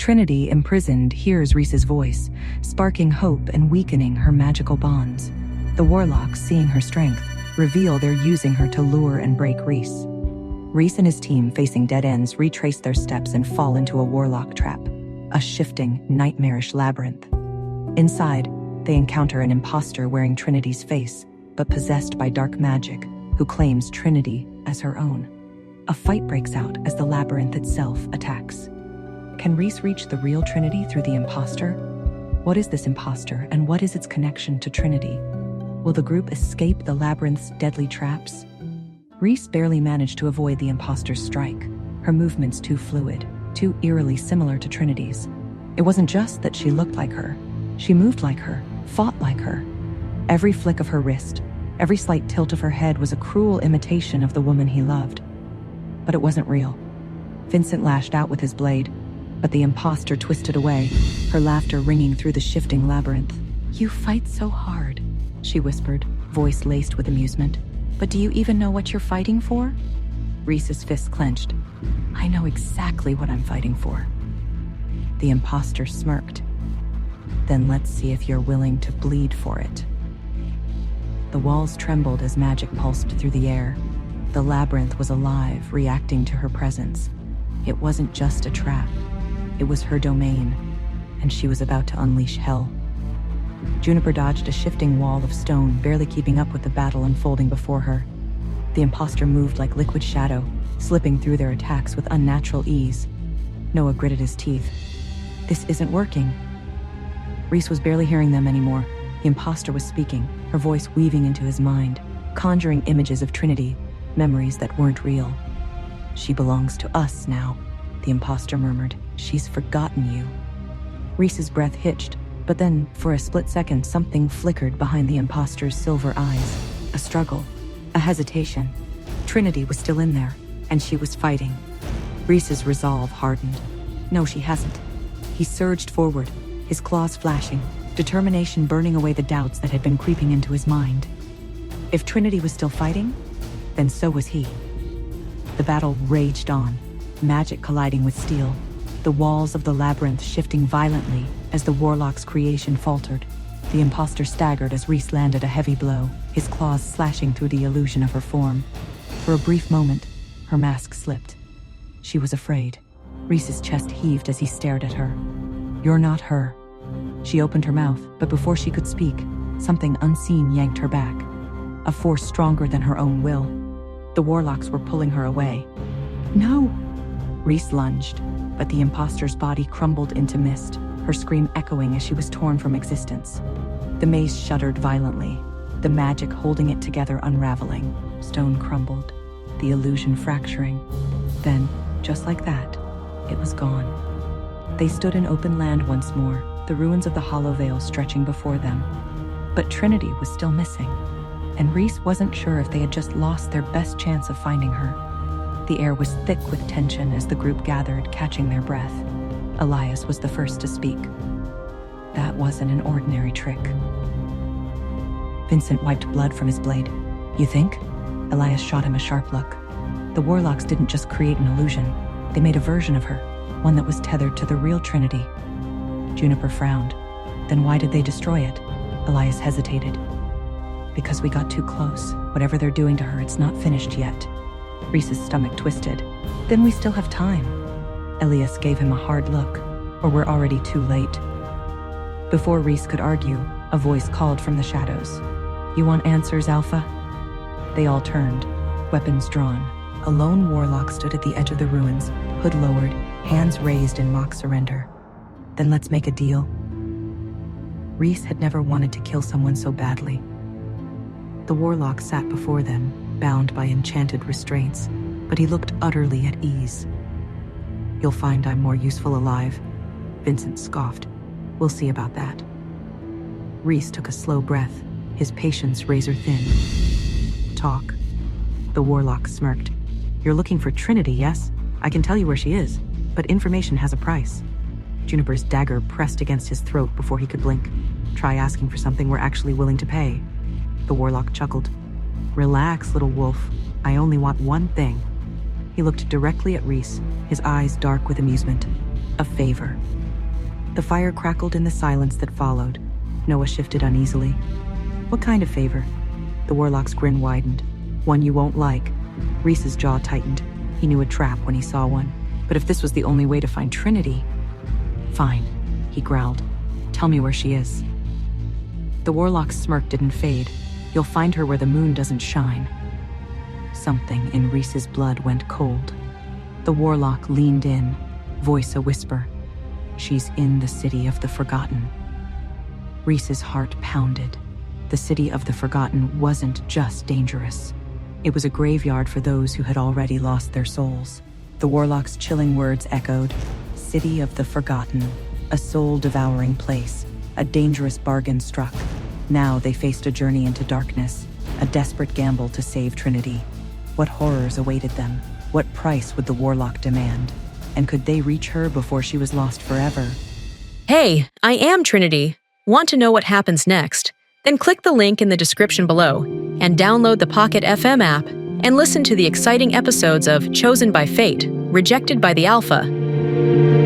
Trinity, imprisoned, hears Reece's voice, sparking hope and weakening her magical bonds. The Warlocks, seeing her strength, reveal they're using her to lure and break Reece. Reece and his team, facing dead ends, retrace their steps and fall into a Warlock trap, a shifting, nightmarish labyrinth. Inside, they encounter an imposter wearing Trinity's face, but possessed by dark magic, who claims Trinity as her own. A fight breaks out as the labyrinth itself attacks. Can Reece reach the real Trinity through the imposter? What is this imposter, and what is its connection to Trinity? Will the group escape the labyrinth's deadly traps? Reece barely managed to avoid the imposter's strike, her movements too fluid, too eerily similar to Trinity's. It wasn't just that she looked like her. She moved like her, fought like her. Every flick of her wrist, every slight tilt of her head was a cruel imitation of the woman he loved. But it wasn't real. Vincent lashed out with his blade, but the imposter twisted away, her laughter ringing through the shifting labyrinth. "You fight so hard," she whispered, voice laced with amusement. "But do you even know what you're fighting for?" Reece's fists clenched. "I know exactly what I'm fighting for." The imposter smirked. "Then let's see if you're willing to bleed for it." The walls trembled as magic pulsed through the air. The labyrinth was alive, reacting to her presence. It wasn't just a trap. It was her domain, and she was about to unleash hell. Juniper dodged a shifting wall of stone, barely keeping up with the battle unfolding before her. The imposter moved like liquid shadow, slipping through their attacks with unnatural ease. Noah gritted his teeth. "This isn't working." Reece was barely hearing them anymore. The imposter was speaking, her voice weaving into his mind, conjuring images of Trinity, memories that weren't real. "She belongs to us now," the imposter murmured. "She's forgotten you." Reece's breath hitched, but then, for a split second, something flickered behind the imposter's silver eyes. A struggle, a hesitation. Trinity was still in there, and she was fighting. Reece's resolve hardened. "No, she hasn't." He surged forward, his claws flashing, determination burning away the doubts that had been creeping into his mind. If Trinity was still fighting, then so was he. The battle raged on, magic colliding with steel, the walls of the labyrinth shifting violently as the Warlock's creation faltered. The imposter staggered as Reece landed a heavy blow, his claws slashing through the illusion of her form. For a brief moment, her mask slipped. She was afraid. Reece's chest heaved as he stared at her. "You're not her." She opened her mouth, but before she could speak, something unseen yanked her back. A force stronger than her own will. The Warlocks were pulling her away. "No!" Reece lunged, but the imposter's body crumbled into mist, her scream echoing as she was torn from existence. The maze shuddered violently, the magic holding it together unraveling. Stone crumbled, the illusion fracturing. Then, just like that, it was gone. They stood in open land once more, the ruins of the Hollow Vale stretching before them. But Trinity was still missing, and Reece wasn't sure if they had just lost their best chance of finding her. The air was thick with tension as the group gathered, catching their breath. Elias was the first to speak. That wasn't an ordinary trick. Vincent wiped blood from his blade. "You think?" Elias shot him a sharp look. "The Warlocks didn't just create an illusion. They made a version of her, one that was tethered to the real Trinity." Juniper frowned. "Then why did they destroy it?" Elias hesitated. "Because we got too close. Whatever they're doing to her, it's not finished yet." Reece's stomach twisted. "Then we still have time." Elias gave him a hard look. "Or we're already too late." Before Reece could argue, a voice called from the shadows. "You want answers, Alpha?" They all turned, weapons drawn. A lone warlock stood at the edge of the ruins, hood lowered, hands raised in mock surrender. "Then let's make a deal." Reece had never wanted to kill someone so badly. The warlock sat before them, bound by enchanted restraints, but he looked utterly at ease. "You'll find I'm more useful alive," Vincent scoffed. "We'll see about that." Reece took a slow breath, his patience razor thin. "Talk." The warlock smirked. "You're looking for Trinity, yes? I can tell you where she is, but information has a price." Juniper's dagger pressed against his throat before he could blink. "Try asking for something we're actually willing to pay." The warlock chuckled. "Relax, little wolf. I only want one thing." He looked directly at Reece, his eyes dark with amusement. A favor. The fire crackled in the silence that followed. Noah shifted uneasily. What kind of favor? The warlock's grin widened. One you won't like. Reece's jaw tightened. He knew a trap when he saw one. But if this was the only way to find Trinity... Fine, he growled. Tell me where she is. The warlock's smirk didn't fade. You'll find her where the moon doesn't shine. Something in Reece's blood went cold. The warlock leaned in, voice a whisper. She's in the city of the forgotten. Reece's heart pounded. The city of the forgotten wasn't just dangerous. It was a graveyard for those who had already lost their souls. The warlock's chilling words echoed. City of the forgotten, a soul-devouring place, a dangerous bargain struck. Now they faced a journey into darkness, a desperate gamble to save Trinity. What horrors awaited them? What price would the warlock demand? And could they reach her before she was lost forever? Hey, I am Trinity. Want to know what happens next? Then click the link in the description below and download the Pocket FM app and listen to the exciting episodes of Chosen by Fate, Rejected by the Alpha.